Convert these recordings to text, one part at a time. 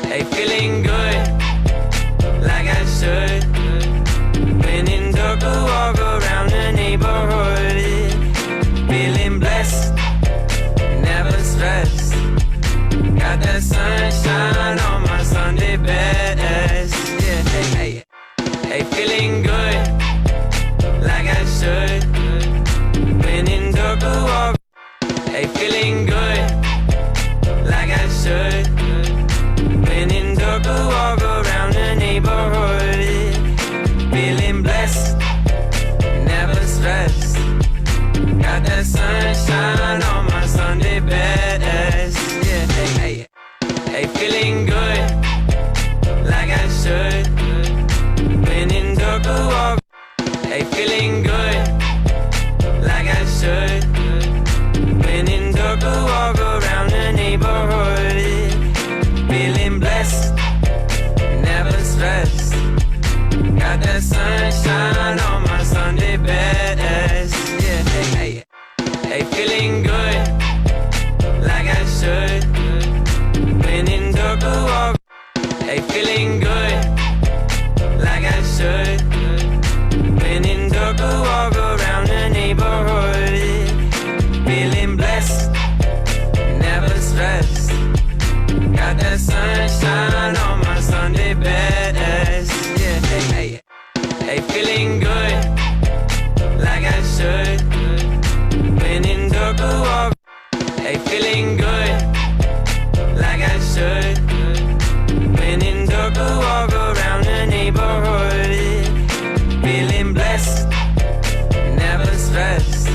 Hey, feeling good, like I should. When in dark, I walk around the neighborhood. Feeling blessed, never stressed. Got that sunshine on my Sunday best. Yeah, hey, hey, feeling good, like I should. When in dark, I walk. Hey, feeling good, like I should. When in dark, I walk around the neighborhood. Feeling blessed, never stressed. Got that sunshine on my Sunday best. Yeah, hey, hey, feeling good, like I should. When in dark, I walk. Hey, feeling good, like I should. When in dark, I walk around the neighborhood. Feeling blessed, never stressed. Got that sunshine on my Sunday best. Yeah, hey, hey, feeling good, like I should. When in dark, I walk. Hey, feeling good, like I should. When in dark, I walk around the neighborhood. Feeling blessed, never stressed. Got that sunshine on my Sunday best. Yeah, hey, hey, feeling good, like I should. When in dark, I walk. Hey, feeling good, like I should. When in dark, I walk around the neighborhood. Feeling blessed, never stressed.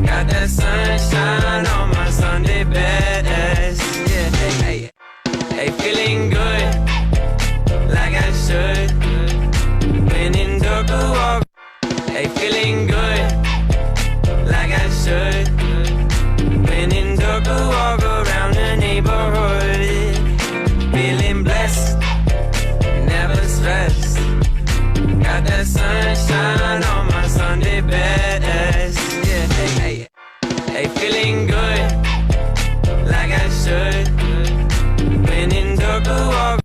Got that sunshine on my Sunday best. Yeah, hey, hey, feeling good, like I should. When in dark, I walk. Hey, feeling good, like I should. When in dark, I walk around the neighborhood. Feeling blessed, never stressed. Got that sunshine on my Sunday best. Yeah, hey, hey, feeling good, like I should. When in dark, I walk.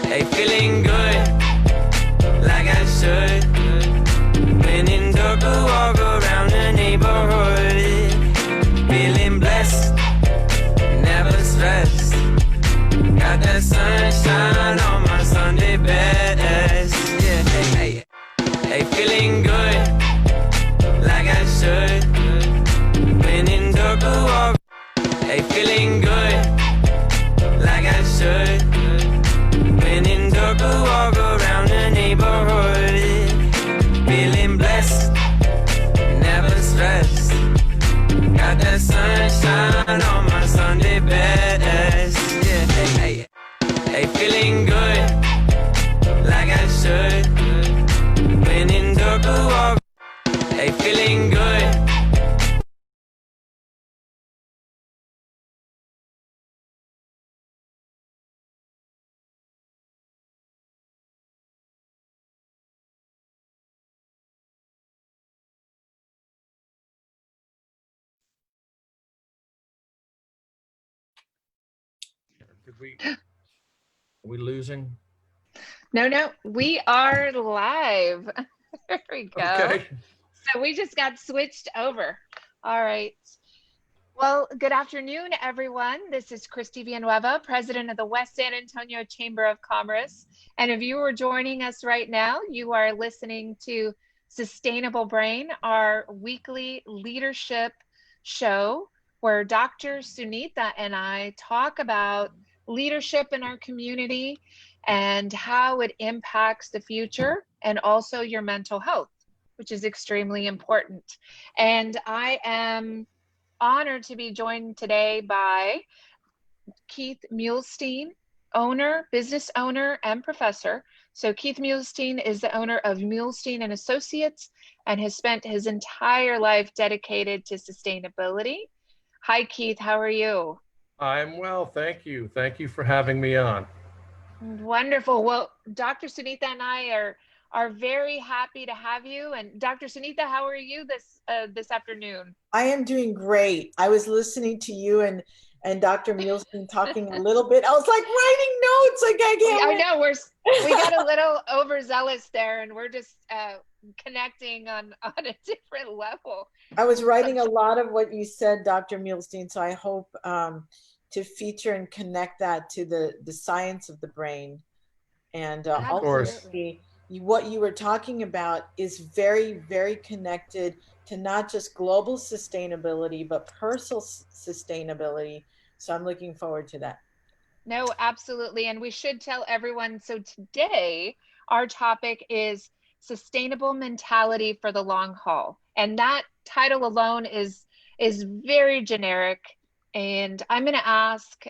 Hey, feeling good, like I should. When in dark, I walk around the neighborhood. Feeling blessed, never stressed. Got that sunshine on my Sunday best. Yeah, hey, hey, feeling good, like I should. When in dark, I walk. Hey, feeling good, like I should. When in dark, I walk around the neighborhood. Feeling blessed, never stressed. Got that sunshine on my Sunday best. Yeah, hey, hey, feeling good, like I should. When in dark, I walk. Hey, feeling good. Did we? Are we losing? No, we are live. There we go. Okay. So we just got switched over. All right. Well, good afternoon, everyone. This is Christy Villanueva, president of the West San Antonio Chamber of Commerce. And if you are joining us right now, you are listening to Sustainable Brain, our weekly leadership show where Dr. Sunita and I talk about leadership in our community and how it impacts the future and also your mental health, which is extremely important. And I am honored to be joined today by Keith Muhlestein, business owner, and professor. So Keith Muhlestein is the owner of Muhlestein Associates and has spent his entire life dedicated to sustainability. Hi, Keith. How are you? I'm well, thank you. Thank you for having me on. Wonderful. Well, Dr. Sunita and I are very happy to have you. And Dr. Sunita, how are you this afternoon? I am doing great. I was listening to you and and Dr. Muhlestein talking a little bit. I was like writing notes, like I can't I wait. know we got a little overzealous there, and we're just connecting on a different level. I was writing a lot of what you said, Dr. Muhlestein, so I hope to feature and connect that to the science of the brain. And ultimately, what you were talking about is very, very connected to not just global sustainability, but personal sustainability. So I'm looking forward to that. No, absolutely. And we should tell everyone. So today, our topic is sustainable mentality for the long haul. And that title alone is very generic. And I'm going to ask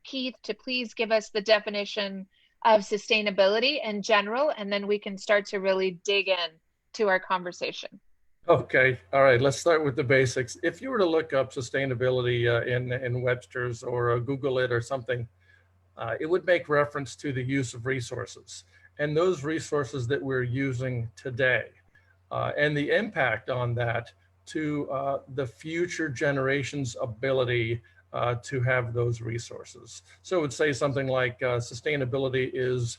Keith to please give us the definition of sustainability in general, and then we can start to really dig in to our conversation. Okay, all right, let's start with the basics. If you were to look up sustainability in Webster's or Google it or something, it would make reference to the use of resources and those resources that we're using today and the impact on that to the future generations' ability to have those resources. So it would say something like sustainability is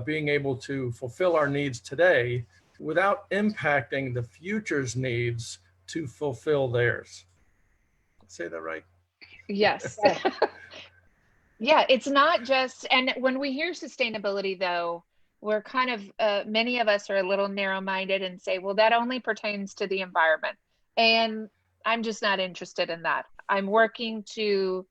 being able to fulfill our needs today without impacting the future's needs to fulfill theirs. Say that right? Yes. Yeah, it's not just, and when we hear sustainability, though, we're kind of, many of us are a little narrow-minded and say, well, that only pertains to the environment. And I'm just not interested in that. I'm working to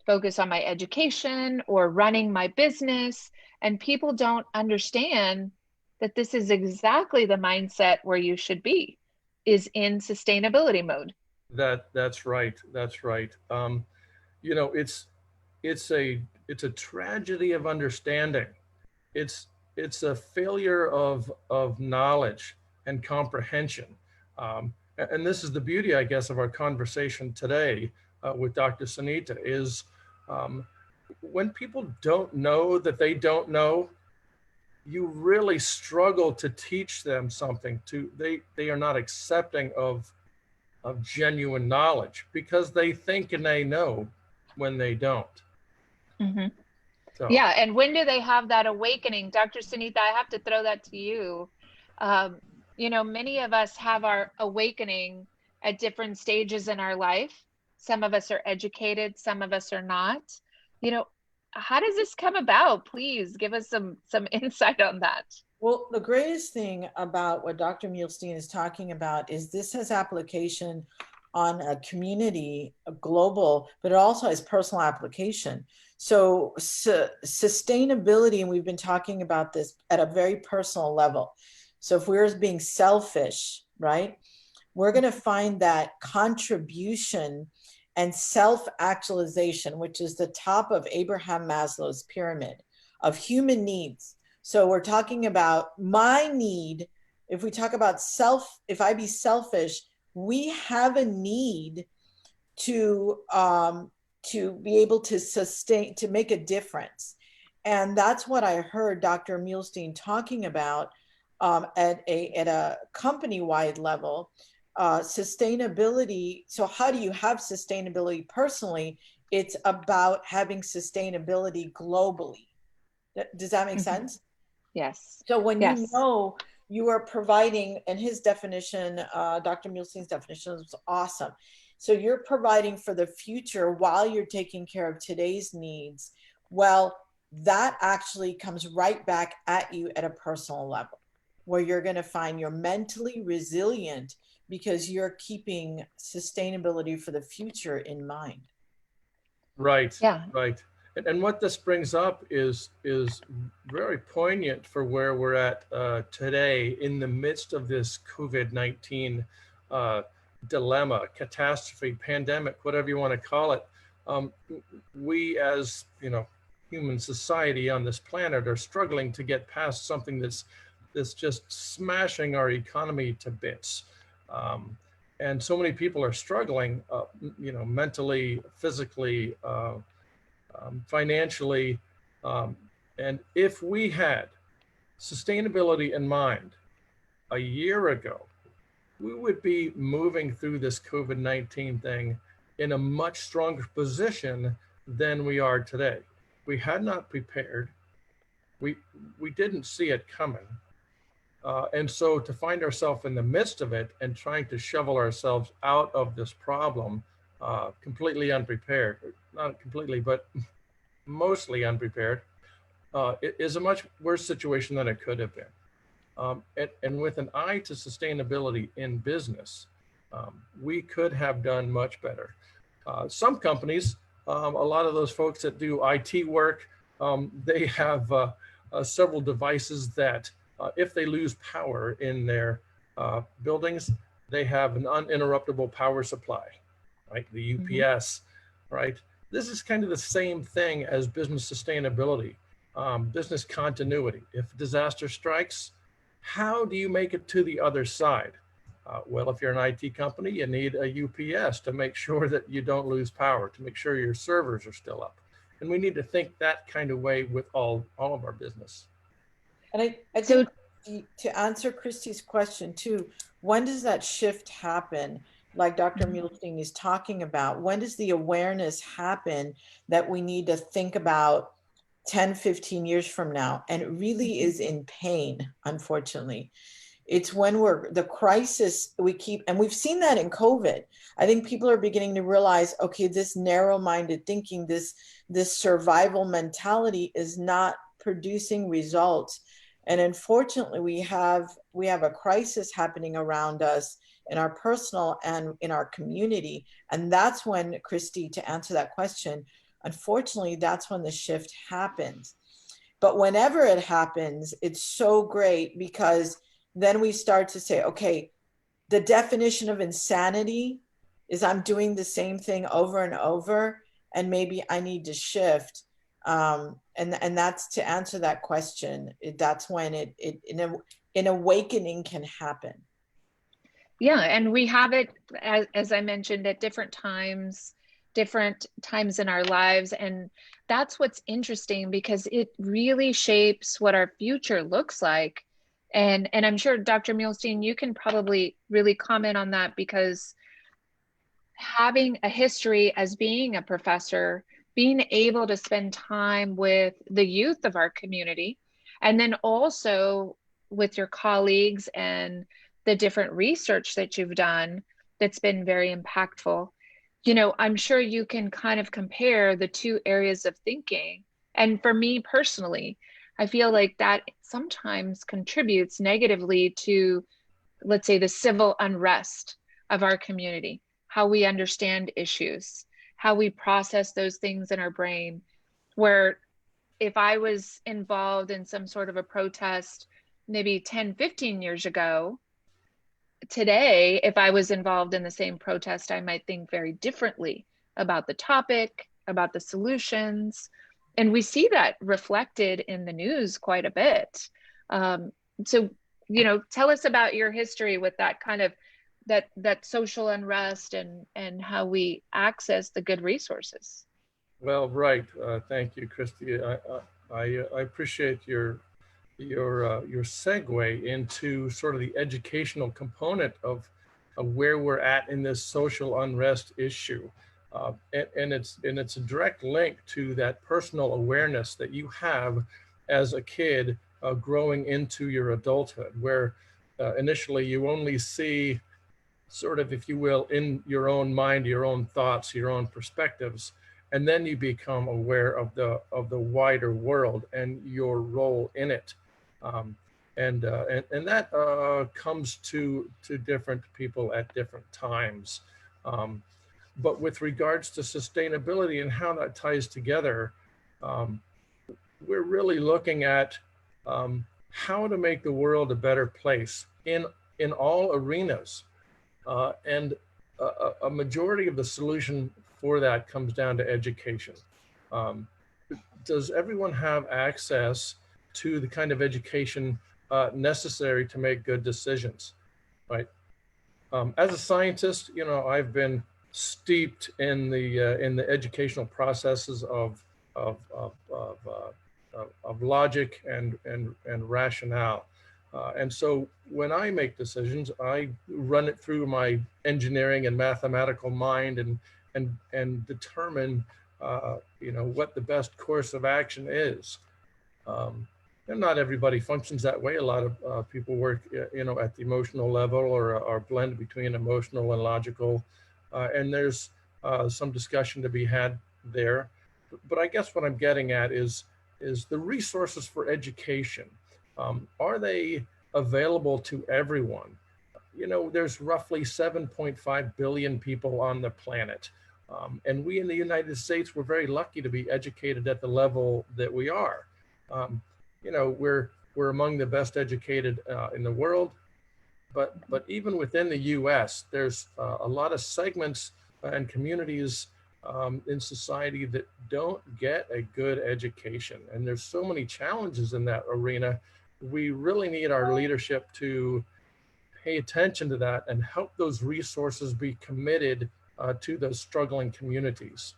focus on my education or running my business, and people don't understand that this is exactly the mindset where you should be, is in sustainability mode. That's right. That's right. You know, it's a tragedy of understanding. It's a failure of knowledge and comprehension. And this is the beauty, I guess, of our conversation today with Dr. Sunita is when people don't know that they don't know, you really struggle to teach them something. They are not accepting of genuine knowledge because they think and they know when they don't. Mm-hmm. So. Yeah, and when do they have that awakening? Dr. Sunita, I have to throw that to you. You know, many of us have our awakening at different stages in our life. Some of us are educated, some of us are not. You know, how does this come about? Please give us some insight on that. Well, the greatest thing about what Dr. Muhlestein is talking about is this has application on a community, a global, but it also has personal application. So sustainability, and we've been talking about this at a very personal level. So if we're being selfish, right, we're going to find that contribution and self-actualization, which is the top of Abraham Maslow's pyramid of human needs. So we're talking about my need. If we talk about self, if I be selfish, we have a need to be able to sustain, to make a difference. And that's what I heard Dr. Muhlestein talking about at a company-wide level. Sustainability. So how do you have sustainability personally? It's about having sustainability globally. Does that make sense? Yes. So when yes. you know you are providing, and his definition, Dr. Muhlestein's definition was awesome. So you're providing for the future while you're taking care of today's needs. Well, that actually comes right back at you at a personal level, where you're going to find you're mentally resilient because you're keeping sustainability for the future in mind. Right. Yeah. Right. And what this brings up is very poignant for where we're at today in the midst of this COVID-19 dilemma, catastrophe, pandemic, whatever you want to call it. We as, you know, human society on this planet are struggling to get past something that's just smashing our economy to bits. And so many people are struggling, you know, mentally, physically, financially. And if we had sustainability in mind a year ago, we would be moving through this COVID-19 thing in a much stronger position than we are today. We had not prepared. We didn't see it coming. And so to find ourselves in the midst of it and trying to shovel ourselves out of this problem completely unprepared, not completely, but mostly unprepared, it is a much worse situation than it could have been. And with an eye to sustainability in business, we could have done much better. Some companies, a lot of those folks that do IT work, they have several devices that if they lose power in their buildings, they have an uninterruptible power supply, right? The UPS, right? This is kind of the same thing as business sustainability, business continuity. If disaster strikes, how do you make it to the other side? Well, if you're an IT company, you need a UPS to make sure that you don't lose power, to make sure your servers are still up. And we need to think that kind of way with all of our business. And I think to answer Christy's question too, when does that shift happen? Like Dr. Muhlestein is talking about, when does the awareness happen that we need to think about 10, 15 years from now? And it really is in pain, unfortunately. It's when the crisis we keep, and we've seen that in COVID. I think people are beginning to realize, okay, this narrow-minded thinking, this survival mentality is not producing results. And unfortunately, we have a crisis happening around us in our personal and in our community. And that's when, Christy, to answer that question, unfortunately, that's when the shift happens. But whenever it happens, it's so great because then we start to say, okay, the definition of insanity is I'm doing the same thing over and over, and maybe I need to shift. And that's to answer that question. That's when an awakening can happen. Yeah, and we have it, as I mentioned, at different times in our lives. And that's what's interesting because it really shapes what our future looks like. And I'm sure, Dr. Muhlestein, you can probably really comment on that because having a history as being a professor, being able to spend time with the youth of our community, and then also with your colleagues and the different research that you've done that's been very impactful. You know, I'm sure you can kind of compare the two areas of thinking. And for me personally, I feel like that sometimes contributes negatively to, let's say, the civil unrest of our community, how we understand issues, how we process those things in our brain, where if I was involved in some sort of a protest maybe 10, 15 years ago, today, if I was involved in the same protest, I might think very differently about the topic, about the solutions. And we see that reflected in the news quite a bit. So, you know, tell us about your history with that kind of that social unrest and how we access the good resources. Well, right. Thank you, Christy. I appreciate your segue into sort of the educational component of where we're at in this social unrest issue. And it's a direct link to that personal awareness that you have as a kid growing into your adulthood, where initially you only see sort of, if you will, in your own mind, your own thoughts, your own perspectives, and then you become aware of the wider world and your role in it. And that comes to different people at different times. But with regards to sustainability and how that ties together, we're really looking at how to make the world a better place in all arenas. And a majority of the solution for that comes down to education. Does everyone have access to the kind of education necessary to make good decisions, right? As a scientist, you know, I've been steeped in the educational processes of logic and rationale. And so when I make decisions, I run it through my engineering and mathematical mind and and determine, what the best course of action is. And not everybody functions that way. A lot of people work, at the emotional level or blend between emotional and logical. And there's some discussion to be had there. But I guess what I'm getting at is the resources for education. Are they available to everyone? There's roughly 7.5 billion people on the planet. And we in the United States, we're very lucky to be educated at the level that we are. We're among the best educated in the world, but even within the U.S., there's a lot of segments and communities in society that don't get a good education, and there's so many challenges in that arena. We really need our leadership to pay attention to that and help those resources be committed to those struggling communities.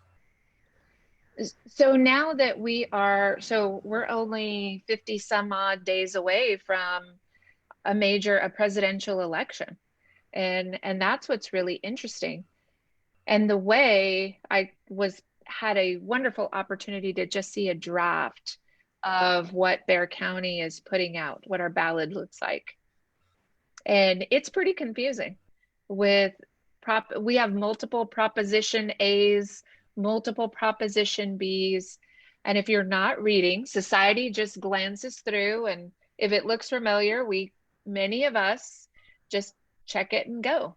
So now that we're only 50 some odd days away from a presidential election. And that's what's really interesting. And the way had a wonderful opportunity to just see a draft of what Bexar County is putting out, what our ballot looks like. And it's pretty confusing we have multiple Proposition A's, multiple Proposition B's. And if you're not reading, society just glances through, and if it looks familiar, many of us just check it and go.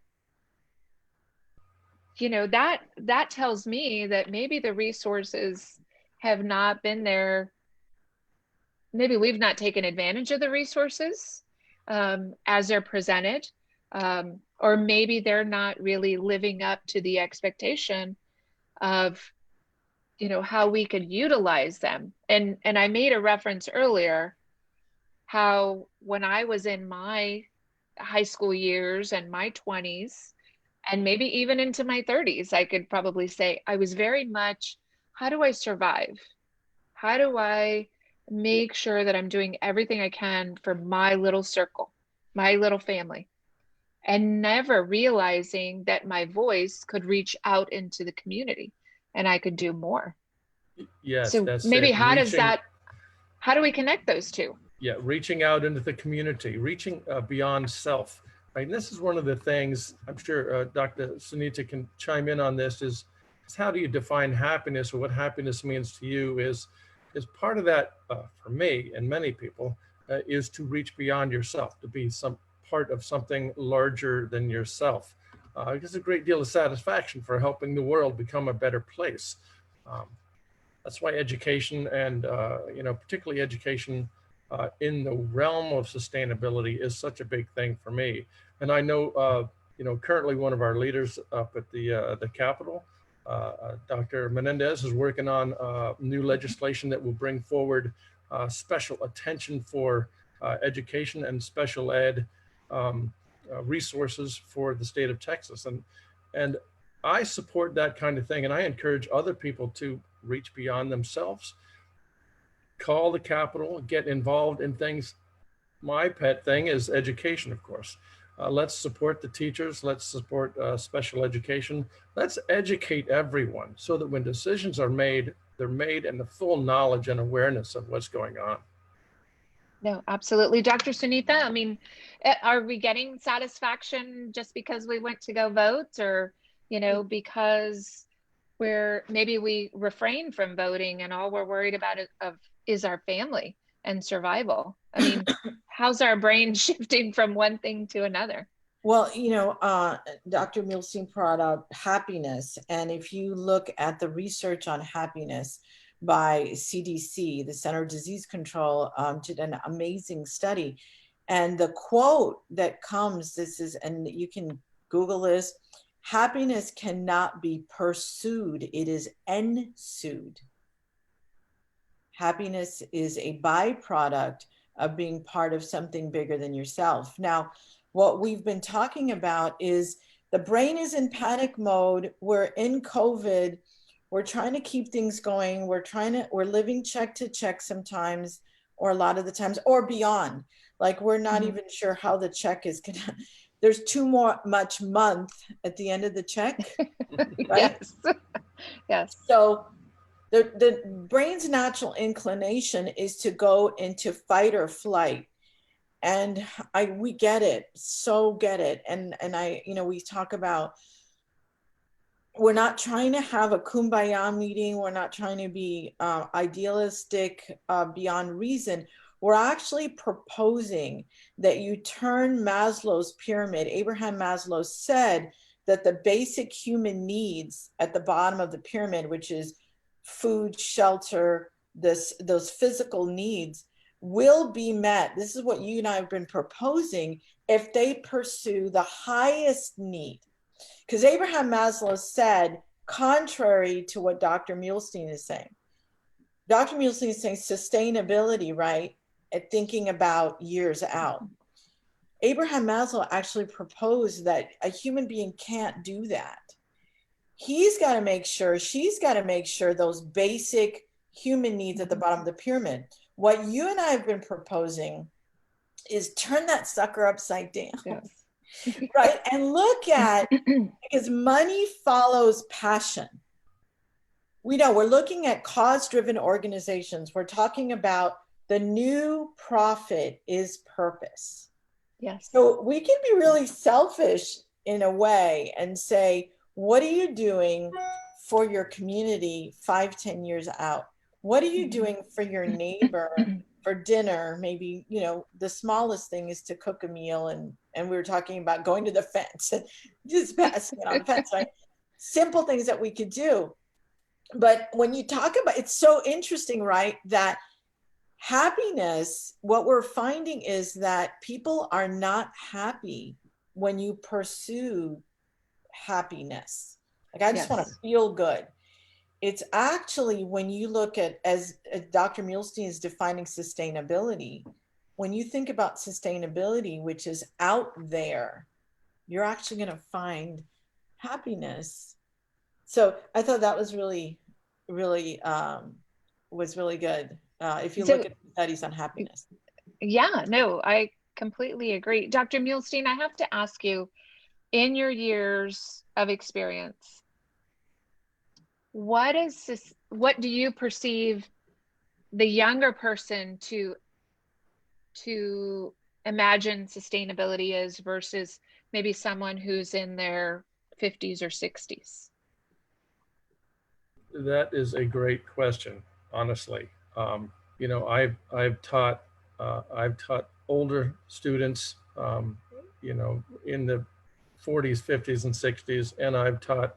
That tells me that maybe the resources have not been there. Maybe we've not taken advantage of the resources as they're presented, or maybe they're not really living up to the expectation of how we could utilize them. And I made a reference earlier how when I was in my high school years and my 20s, and maybe even into my 30s, I could probably say I was very much, how do I survive? How do I make sure that I'm doing everything I can for my little circle, my little family, and never realizing that my voice could reach out into the community and I could do more. Yes, so that's maybe it. How do we connect those two? Yeah, reaching out into the community, reaching beyond self. Right? And this is one of the things, I'm sure Dr. Sunita can chime in on this, is how do you define happiness, or what happiness means to you is part of that, for me and many people, is to reach beyond yourself, to be some part of something larger than yourself. There's a great deal of satisfaction for helping the world become a better place. That's why education and, particularly education in the realm of sustainability is such a big thing for me. And I know, currently one of our leaders up at the Capitol, Dr. Menendez, is working on new legislation that will bring forward special attention for education and special ed resources for the state of Texas. And I support that kind of thing. And I encourage other people to reach beyond themselves, call the Capitol, get involved in things. My pet thing is education, of course. Let's support the teachers. Let's support special education. Let's educate everyone so that when decisions are made, they're made in the full knowledge and awareness of what's going on. No, absolutely. Dr. Sunita, I mean, are we getting satisfaction just because we went to go vote, or, because maybe we refrain from voting and all we're worried about is our family and survival? I mean, how's our brain shifting from one thing to another? Well, Dr. Muhlestein brought up happiness. And if you look at the research on happiness by CDC, the Center of Disease Control, did an amazing study. And the quote that comes, and you can Google this, happiness cannot be pursued, it is ensued. Happiness is a byproduct of being part of something bigger than yourself. Now, what we've been talking about is the brain is in panic mode. We're in COVID. We're trying to keep things going. We're living check to check sometimes, or a lot of the times, or beyond. Like we're not even sure how the check is gonna there's too much month at the end of the check, right? Yes. Yes. So the brain's natural inclination is to go into fight or flight. And we get it, so get it. And we talk about, we're not trying to have a kumbaya meeting. We're not trying to be idealistic beyond reason. We're actually proposing that you turn Maslow's pyramid. Abraham Maslow said that the basic human needs at the bottom of the pyramid, which is food, shelter, those physical needs, will be met. This is what you and I have been proposing if they pursue the highest need. Because Abraham Maslow said, contrary to what Dr. Muhlestein is saying, Dr. Muhlestein is saying sustainability, right? At thinking about years out. Abraham Maslow actually proposed that a human being can't do that. He's got to make sure, she's got to make sure those basic human needs at the bottom of the pyramid. What you and I have been proposing is turn that sucker upside down. Yes. Right? And look at, because money follows passion. We know we're looking at cause-driven organizations. We're talking about the new profit is purpose. Yes. So we can be really selfish in a way and say, what are you doing for your community 5-10 years out? What are you doing for your neighbor for dinner? Maybe, the smallest thing is to cook a meal. And we were talking about going to the fence and just passing it on the fence, right? Simple things that we could do. But when you talk about, it's so interesting, right? That happiness, what we're finding is that people are not happy when you pursue happiness. Like, I just want to feel good. It's actually, when you look at, as Dr. Muhlestein is defining sustainability, when you think about sustainability, which is out there, you're actually going to find happiness. So I thought that was really good. If you look at studies on happiness. Yeah, no, I completely agree. Dr. Muhlestein, I have to ask you, in your years of experience, what do you perceive the younger person to imagine sustainability is versus maybe someone who's in their 50s or 60s? That is a great question, honestly. I've taught older students, in the 40s, 50s, and 60s, and I've taught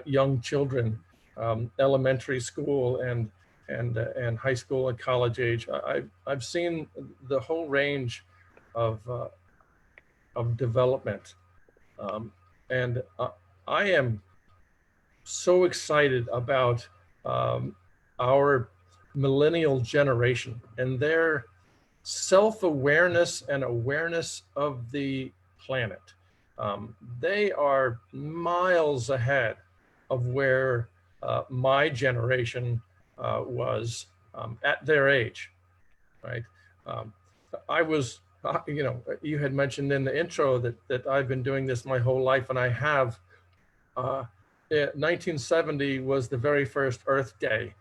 young children, elementary school and high school and college age. I've seen the whole range of development, and I am so excited about our millennial generation and their self-awareness and awareness of the planet. They are miles ahead of where my generation was at their age, right? I was, you had mentioned in the intro that I've been doing this my whole life, and I have. 1970 was the very first Earth Day,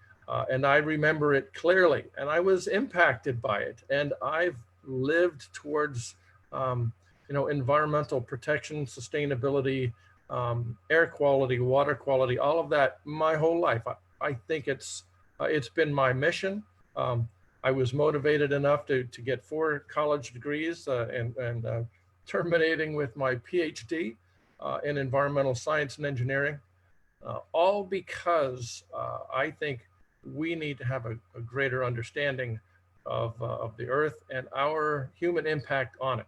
and I remember it clearly, and I was impacted by it, and I've lived towards environmental protection, sustainability, air quality, water quality, all of that my whole life. I think it's been my mission. I was motivated enough to get 4 college degrees and terminating with my PhD in environmental science and engineering, all because I think we need to have a greater understanding of the earth and our human impact on it.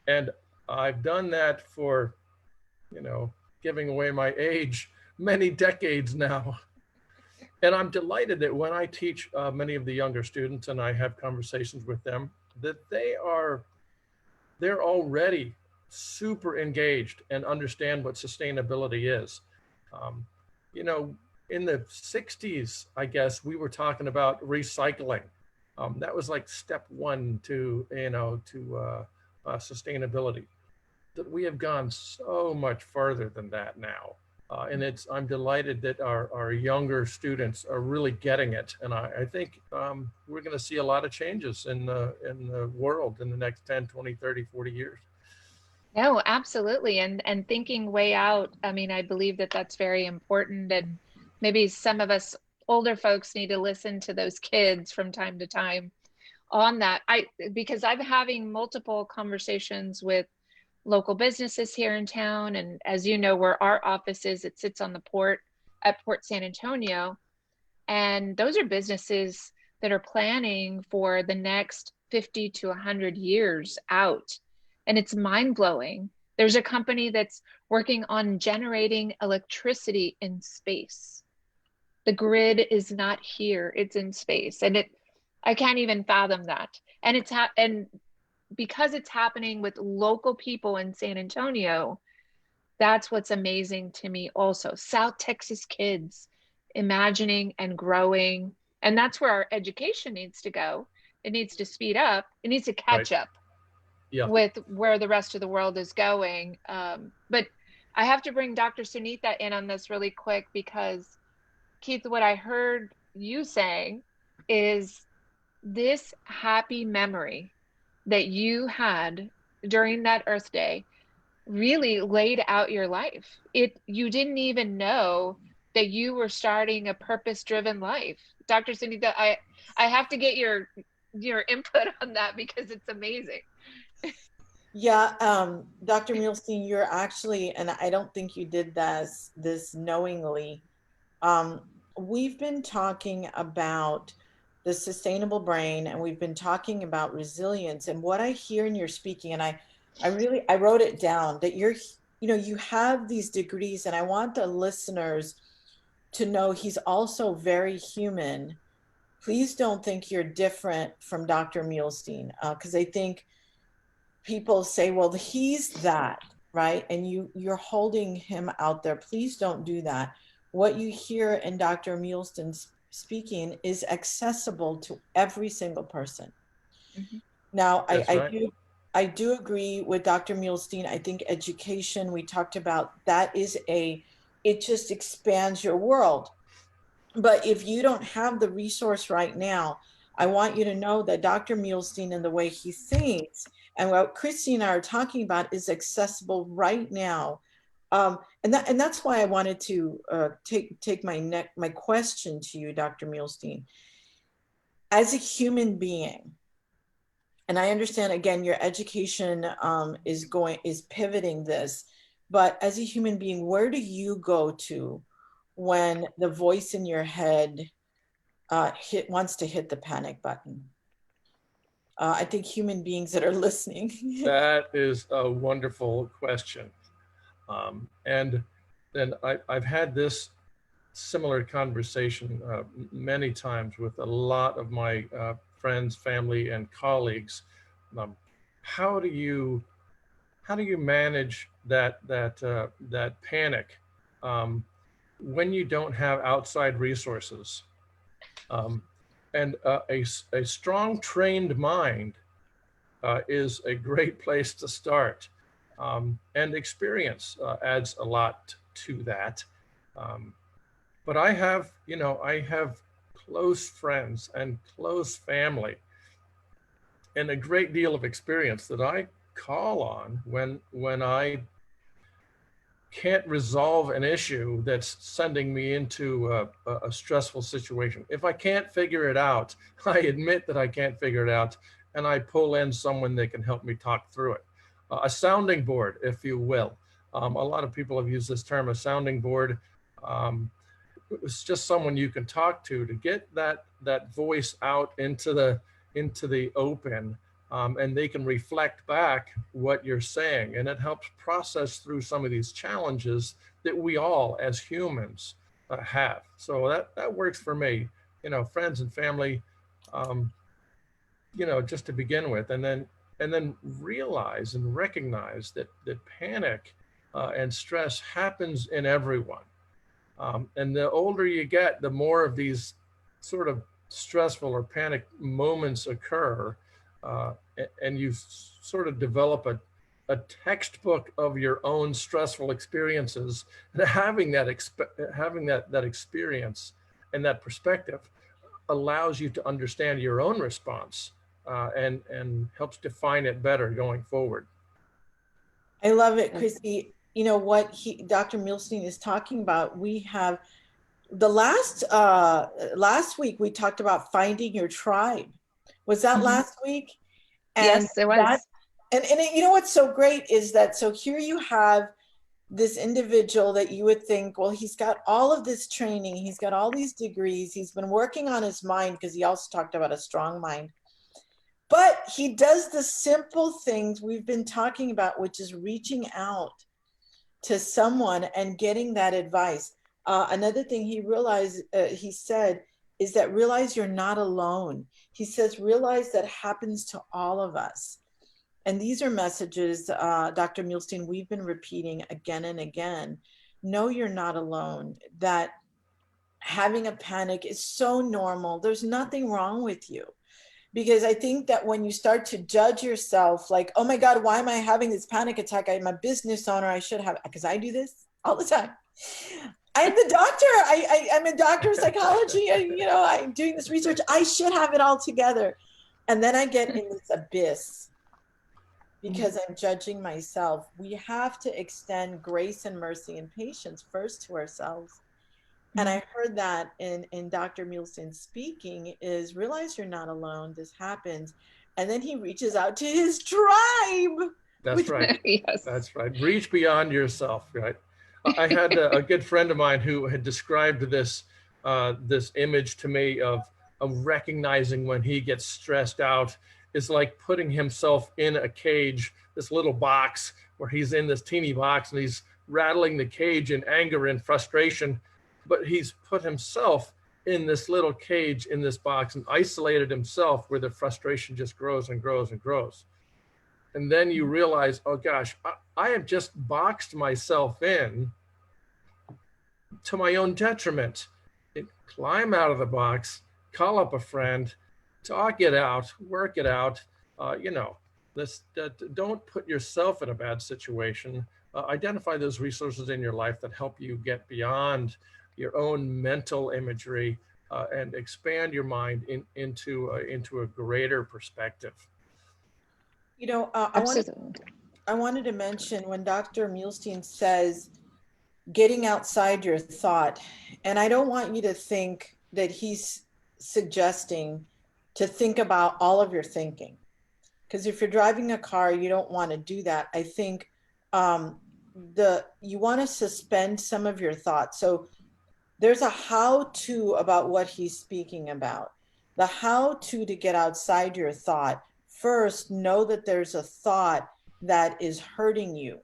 And I've done that for, giving away my age, many decades now. And I'm delighted that when I teach many of the younger students and I have conversations with them, that they're already super engaged and understand what sustainability is. In the 60s, I guess, we were talking about recycling. That was like step 1 to sustainability. that we have gone so much farther than that now. And I'm delighted that our younger students are really getting it. And I think we're going to see a lot of changes in the world in the next 10, 20, 30, 40 years. No, absolutely. And thinking way out, I mean, I believe that that's very important. And maybe some of us older folks need to listen to those kids from time to time on that. Because I'm having multiple conversations with local businesses here in town. And as you know, where our office is, it sits on the port at Port San Antonio. And those are businesses that are planning for the next 50 to 100 years out. And it's mind blowing. There's a company that's working on generating electricity in space. The grid is not here, it's in space. And I can't even fathom that. And and because it's happening with local people in San Antonio, that's what's amazing to me also. South Texas kids imagining and growing. And that's where our education needs to go. It needs to speed up. It needs to catch up with where the rest of the world is going. But I have to bring Dr. Sunitha in on this really quick because, Keith, what I heard you saying is this happy memory that you had during that Earth Day really laid out your life. You didn't even know that you were starting a purpose-driven life. Dr. Sunitha, I have to get your input on that because it's amazing. Yeah, Dr. Muhlestein, you're actually, and I don't think you did this knowingly. We've been talking about the sustainable brain, and we've been talking about resilience. And what I hear in your speaking, and I wrote it down, that you have these degrees, and I want the listeners to know he's also very human. Please don't think you're different from Dr. Muhlestein, because I think people say, well, he's that, right? And you're holding him out there. Please don't do that. What you hear in Dr. Muhlestein's speaking is accessible to every single person. Mm-hmm. Now, I do agree with Dr. Muhlestein. I think education, we talked about, it just expands your world. But if you don't have the resource right now, I want you to know that Dr. Muhlestein and the way he thinks and what Christy and I are talking about is accessible right now. And that's why I wanted to take my question to you, Dr. Muhlestein. As a human being, and I understand, again, your education is pivoting this, but as a human being, where do you go to when the voice in your head wants to hit the panic button? I think human beings that are listening. That is a wonderful question. And I've had this similar conversation many times with a lot of my friends, family, and colleagues. How do you manage that panic when you don't have outside resources? And a strong, trained mind is a great place to start. And experience adds a lot to that. But I have close friends and close family and a great deal of experience that I call on when I can't resolve an issue that's sending me into a stressful situation. If I can't figure it out, I admit that I can't figure it out, and I pull in someone that can help me talk through it. A sounding board, if you will. A lot of people have used this term, a sounding board. It's just someone you can talk to get that voice out into the open, and they can reflect back what you're saying, and it helps process through some of these challenges that we all as humans have. So that works for me. Friends and family, just to begin with, and then realize and recognize that panic and stress happens in everyone. And the older you get, the more of these sort of stressful or panic moments occur, and you sort of develop a textbook of your own stressful experiences, and having that experience and that perspective allows you to understand your own response, and helps define it better going forward. I love it, Christy. You know what Dr. Muhlestein is talking about. We have the last week we talked about finding your tribe. Was that last week? And yes, it was. And you know what's so great is that, so here you have this individual that you would think, well, he's got all of this training, he's got all these degrees, he's been working on his mind, because he also talked about a strong mind. But he does the simple things we've been talking about, which is reaching out to someone and getting that advice. Another thing he realized, he said, is that realize you're not alone. He says, realize that happens to all of us. And these are messages, Dr. Muhlestein, we've been repeating again and again. Know you're not alone, that having a panic is so normal. There's nothing wrong with you. Because I think that when you start to judge yourself, like, oh my God, why am I having this panic attack? I'm a business owner, I should have, because I do this all the time. I'm the doctor, I'm a doctor of psychology, I'm doing this research, I should have it all together. And then I get in this abyss because I'm judging myself. We have to extend grace and mercy and patience first to ourselves. And I heard that in Dr. Muhlestein speaking, is realize you're not alone, this happens. And then he reaches out to his tribe. That's right. Yes. That's right. Reach beyond yourself, right? I had a good friend of mine who had described this image to me of recognizing when he gets stressed out is like putting himself in a cage, this little box where he's in this teeny box and he's rattling the cage in anger and frustration, but he's put himself in this little cage in this box and isolated himself where the frustration just grows and grows and grows. And then you realize, oh gosh, I have just boxed myself in to my own detriment. Climb out of the box, call up a friend, talk it out, work it out. Don't put yourself in a bad situation. Identify those resources in your life that help you get beyond your own mental imagery and expand your mind into a greater perspective. I wanted to mention when Dr. Muhlestein says getting outside your thought, and I don't want you to think that he's suggesting to think about all of your thinking, because if you're driving a car, you don't want to do that. I think you want to suspend some of your thoughts. So there's a how-to about what he's speaking about. The how-to to get outside your thought. First, know that there's a thought that is hurting you.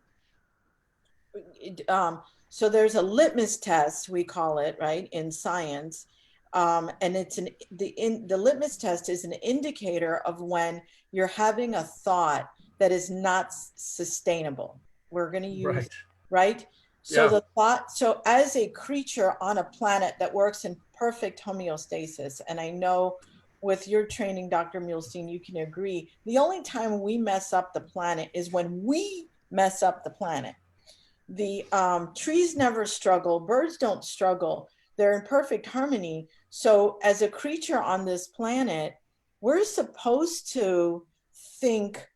So there's a litmus test, we call it, right, in science. And it's the litmus test is an indicator of when you're having a thought that is not sustainable. We're going to use, right? So Yeah. the thought, so as a creature on a planet that works in perfect homeostasis, and I know with your training, Dr. Muhlestein, you can agree, the only time we mess up the planet is when we mess up the planet. The trees never struggle, birds don't struggle, they're in perfect harmony. So as a creature on this planet, we're supposed to think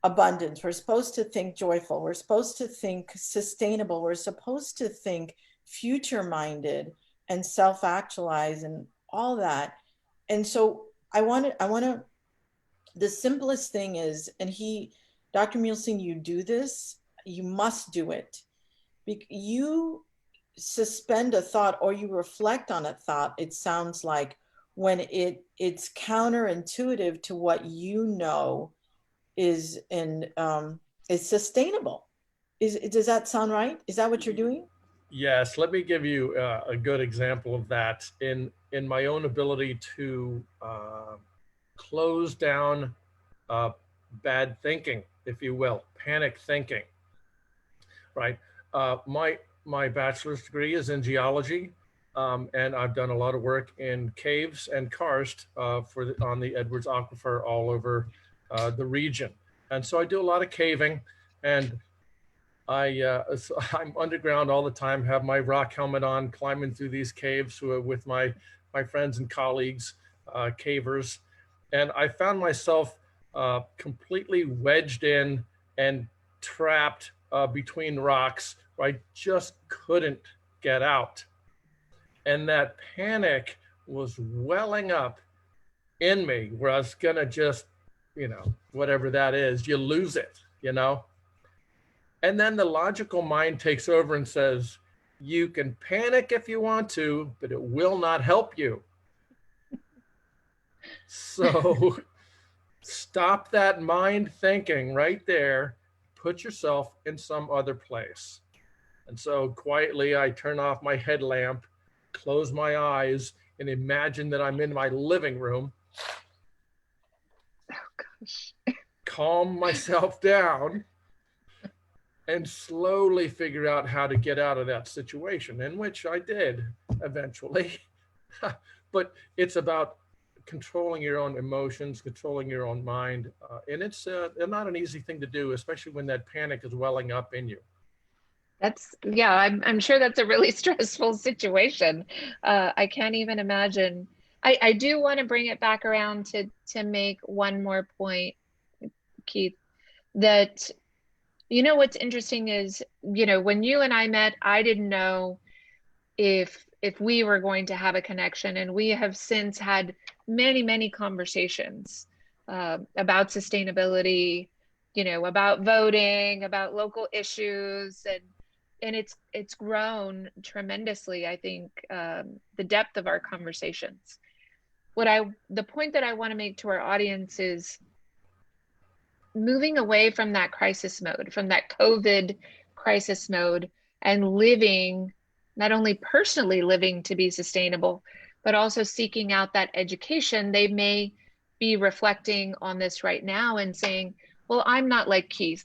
abundance, we're supposed to think joyful, we're supposed to think sustainable, we're supposed to think future-minded and self-actualize and all that. And so I want to, the simplest thing is, and Dr. Muhlestein, you do this, you must do it. You suspend a thought or you reflect on a thought, it sounds like, when it's counterintuitive to what you know is sustainable. Does that sound right? Is that what you're doing? Yes, let me give you a good example of that in my own ability to close down bad thinking, if you will, panic thinking, right? My bachelor's degree is in geology, and I've done a lot of work in caves and karst on the Edwards Aquifer all over the region. And so I do a lot of caving. And I'm underground all the time, have my rock helmet on, climbing through these caves with my friends and colleagues, cavers. And I found myself completely wedged in and trapped between rocks where I just couldn't get out. And that panic was welling up in me where I was gonna just, whatever that is, you lose it, And then the logical mind takes over and says, you can panic if you want to, but it will not help you. So stop that mind thinking right there, put yourself in some other place. And so quietly, I turn off my headlamp, close my eyes, and imagine that I'm in my living room. Oh, gosh. Calm myself down and slowly figure out how to get out of that situation, in which I did eventually. But it's about controlling your own emotions, controlling your own mind. And it's not an easy thing to do, especially when that panic is welling up in you. Yeah, I'm sure that's a really stressful situation. I can't even imagine. I do want to bring it back around to make one more point, Keith, that what's interesting is, when you and I met, I didn't know if we were going to have a connection, and we have since had many conversations about sustainability, about voting, about local issues, and it's grown tremendously. I think the depth of our conversations. The point that I want to make to our audience is moving away from that crisis mode, from that COVID crisis mode, and living, not only personally living to be sustainable, but also seeking out that education. They may be reflecting on this right now and saying, well, I'm not like Keith,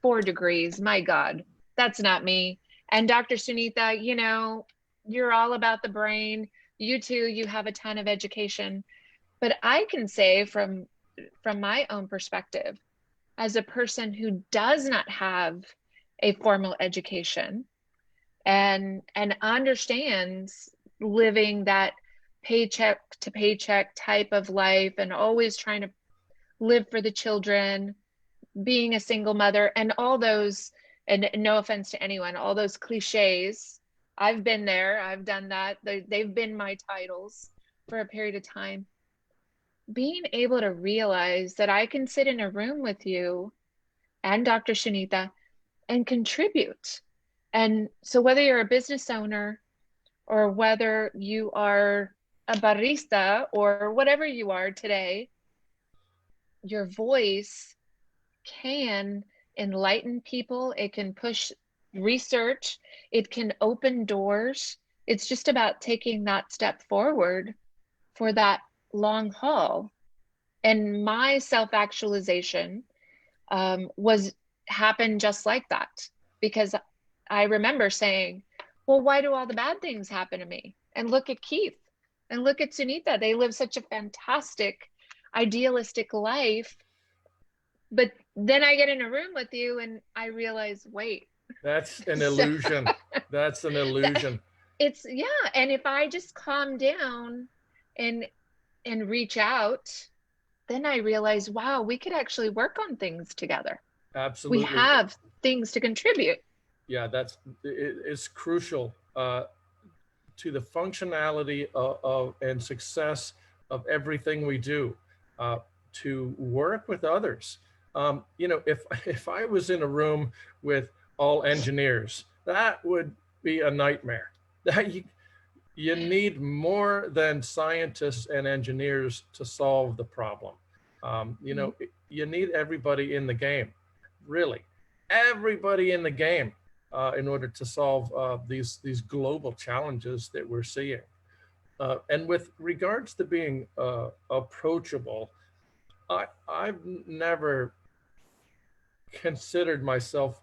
4 degrees, my God, that's not me. And Dr. Sunitha, you're all about the brain. You too, you have a ton of education. But I can say from my own perspective, as a person who does not have a formal education and understands living that paycheck to paycheck type of life and always trying to live for the children, being a single mother, and all those, and no offense to anyone, all those cliches. I've been there, I've done that. They've been my titles for a period of time. Being able to realize that I can sit in a room with you and Dr. Sunitha and contribute. And so whether you're a business owner or whether you are a barista or whatever you are today, your voice can enlighten people. It can push research. It can open doors. It's just about taking that step forward for that long haul. And my self-actualization happened just like that, because I remember saying, well, why do all the bad things happen to me? And look at Keith and look at Sunitha. They live such a fantastic, idealistic life. But then I get in a room with you and I realize, wait. That's an illusion. That's an illusion. Yeah. And if I just calm down and reach out, then I realize, wow, we could actually work on things together. Absolutely. We have things to contribute. Yeah, it's crucial to the functionality of and success of everything we do, to work with others. If I was in a room with all engineers, that would be a nightmare. You need more than scientists and engineers to solve the problem. You need everybody in the game, really, everybody in the game, in order to solve these global challenges that we're seeing. And with regards to being approachable, I've never considered myself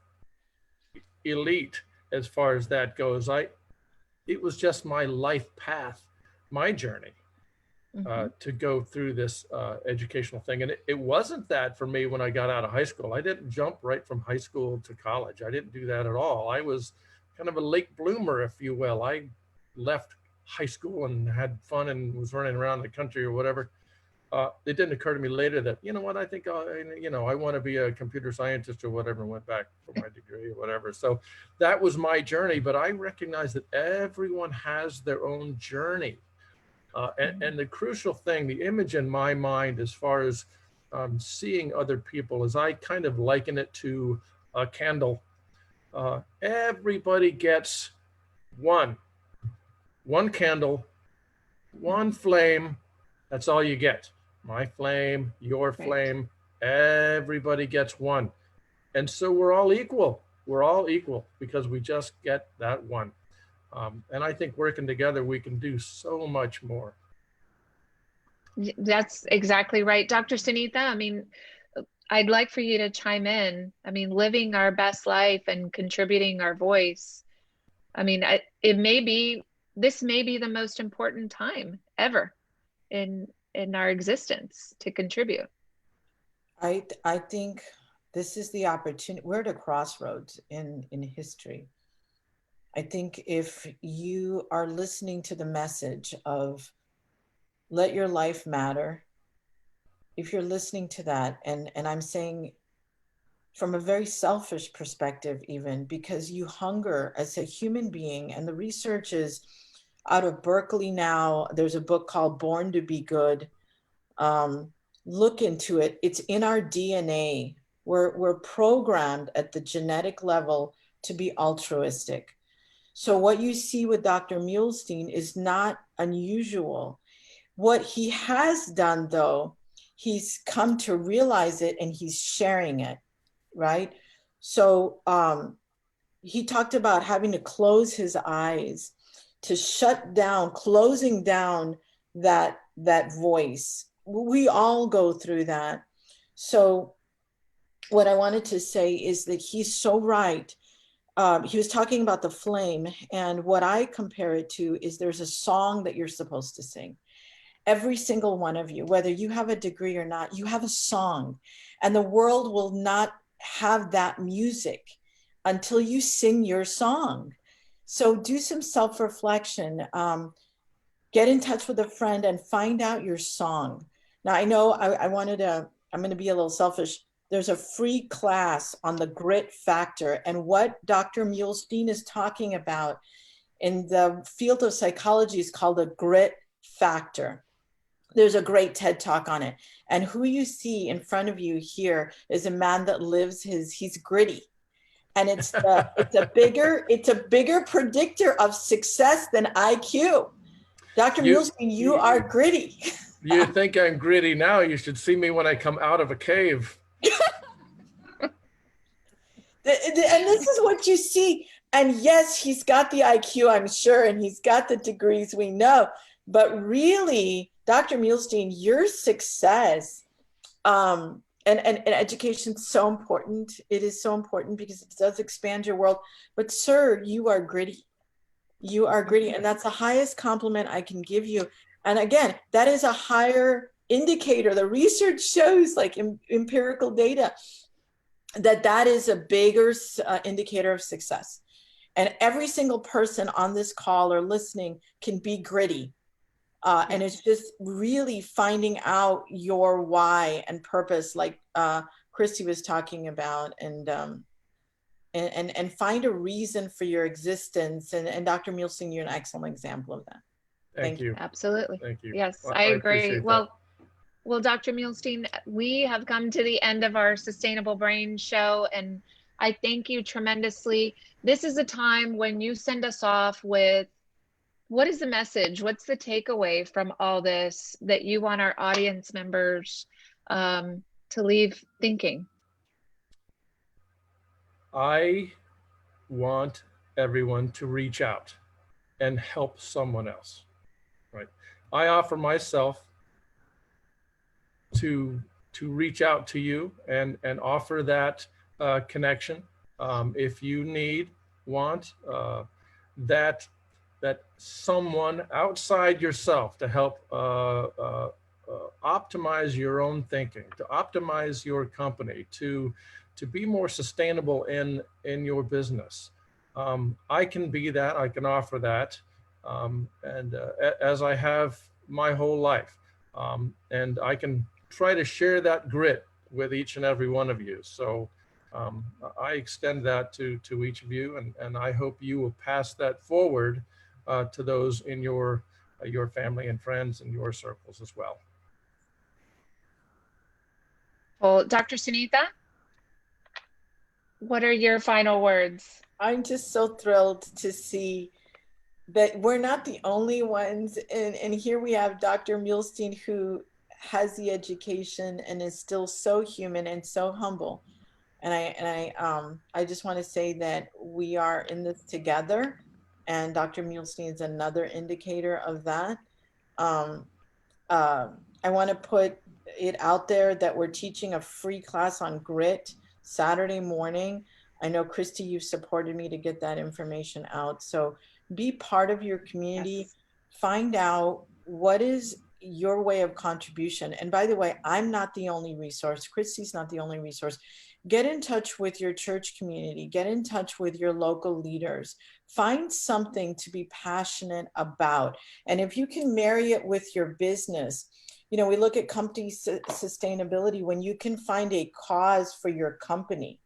elite as far as that goes. It was just my life path, my journey. to go through this educational thing. And it wasn't that for me when I got out of high school. I didn't jump right from high school to college. I didn't do that at all. I was kind of a late bloomer, if you will. I left high school and had fun and was running around the country or whatever. It didn't occur to me later that, you know what, I think, I want to be a computer scientist or whatever, and went back for my degree or whatever. So that was my journey, but I recognize that everyone has their own journey. And the crucial thing, the image in my mind as far as seeing other people, is I kind of liken it to a candle. Everybody gets one candle, one flame. That's all you get. My flame, your flame, everybody gets one. And so we're all equal. We're all equal because we just get that one. And I think working together, we can do so much more. That's exactly right. Dr. Sunitha, I mean, I'd like for you to chime in. I mean, living our best life and contributing our voice. I mean, this may be the most important time ever in our existence to contribute. I think this is the opportunity. We're at a crossroads in history. I think if you are listening to the message of let your life matter, if you're listening to that, and I'm saying from a very selfish perspective, even because you hunger as a human being, and the research is out of Berkeley now. There's a book called Born to Be Good. Look into it. It's in our DNA. We're programmed at the genetic level to be altruistic. So what you see with Dr. Muhlestein is not unusual. What he has done, though, he's come to realize it and he's sharing it, right? So he talked about having to close his eyes, to shut down, closing down that voice. We all go through that. So what I wanted to say is that he's so right. He was talking about the flame, and what I compare it to is there's a song that you're supposed to sing. Every single one of you, whether you have a degree or not, you have a song, and the world will not have that music until you sing your song. So do some self-reflection, get in touch with a friend and find out your song. Now, I know I'm going to be a little selfish. There's a free class on the grit factor, and what Dr. Muhlestein is talking about in the field of psychology is called the grit factor. There's a great TED talk on it. And who you see in front of you here is a man that lives he's gritty. And it's a bigger predictor of success than IQ. Dr. Muhlestein, you are gritty. You think I'm gritty now? You should see me when I come out of a cave. And this is what you see. And yes, he's got the IQ, I'm sure, and he's got the degrees, we know. But really, Dr. Muhlestein, your success and education is so important. It is so important because it does expand your world. But sir, you are gritty. You are gritty. And that's the highest compliment I can give you. And again, that is a higher indicator. The research shows, like empirical data, that is a bigger indicator of success. And every single person on this call or listening can be gritty. And it's just really finding out your why and purpose, like Christy was talking about, and find a reason for your existence. And Dr. Muhlestein, you're an excellent example of that. Thank you. Absolutely. Thank you. Yes, I agree. Well, Dr. Muhlestein, we have come to the end of our Sustainable Brain show, and I thank you tremendously. This is a time when you send us off with, what is the message? What's the takeaway from all this that you want our audience members to leave thinking? I want everyone to reach out and help someone else, right? I offer myself to reach out to you and offer that connection. If you want that that someone outside yourself to help optimize your own thinking, to optimize your company, to be more sustainable in your business. I can be that. I can offer that, and as I have my whole life, and I can try to share that grit with each and every one of you. So I extend that to each of you, and I hope you will pass that forward to those in your family and friends and your circles as well. Well, Dr. Sunita, what are your final words? I'm just so thrilled to see that we're not the only ones. And here we have Dr. Muhlestein, who has the education and is still so human and so humble. And I just want to say that we are in this together. And Dr. Muhlestein is another indicator of that. I want to put it out there that we're teaching a free class on grit Saturday morning. I know, Christy, you've supported me to get that information out. So be part of your community. Yes. Find out what is your way of contribution. And by the way, I'm not the only resource. Christy's not the only resource. Get in touch with your church community. Get in touch with your local leaders. Find something to be passionate about. And if you can marry it with your business, you know, we look at company sustainability. When you can find a cause for your company,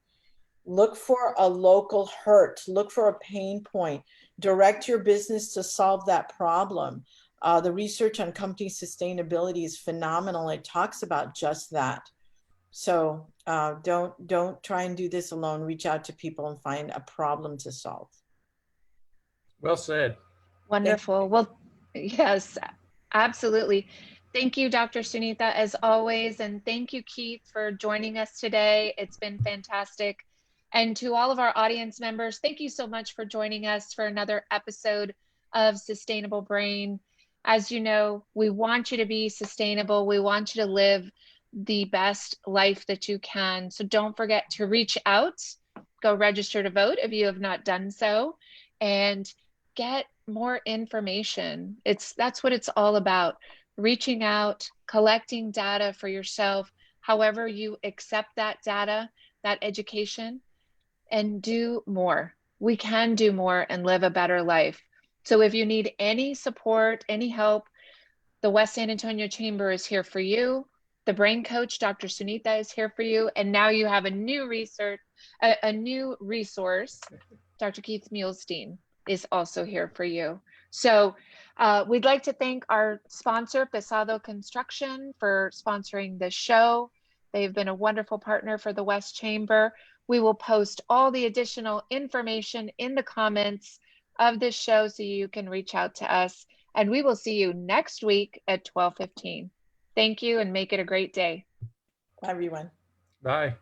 look for a local hurt, look for a pain point, direct your business to solve that problem. The research on company sustainability is phenomenal. It talks about just that. So don't try and do this alone. Reach out to people and find a problem to solve. Well said. Wonderful. Well, yes, absolutely. Thank you, Dr. Sunita, as always. And thank you, Keith, for joining us today. It's been fantastic. And to all of our audience members, thank you so much for joining us for another episode of Sustainable Brain. As you know, we want you to be sustainable. We want you to live the best life that you can. So don't forget to reach out, go register to vote if you have not done so, and get more information. That's what it's all about. Reaching out, collecting data for yourself, however you accept that data, that education, and do more. We can do more and live a better life. So if you need any support, any help, the West San Antonio Chamber is here for you. The brain coach, Dr. Sunita, is here for you. And now you have a new resource. Dr. Keith Muhlestein is also here for you. So we'd like to thank our sponsor, Pesado Construction, for sponsoring this show. They've been a wonderful partner for the West Chamber. We will post all the additional information in the comments of this show so you can reach out to us. And we will see you next week at 12:15. Thank you and make it a great day. Bye, everyone. Bye.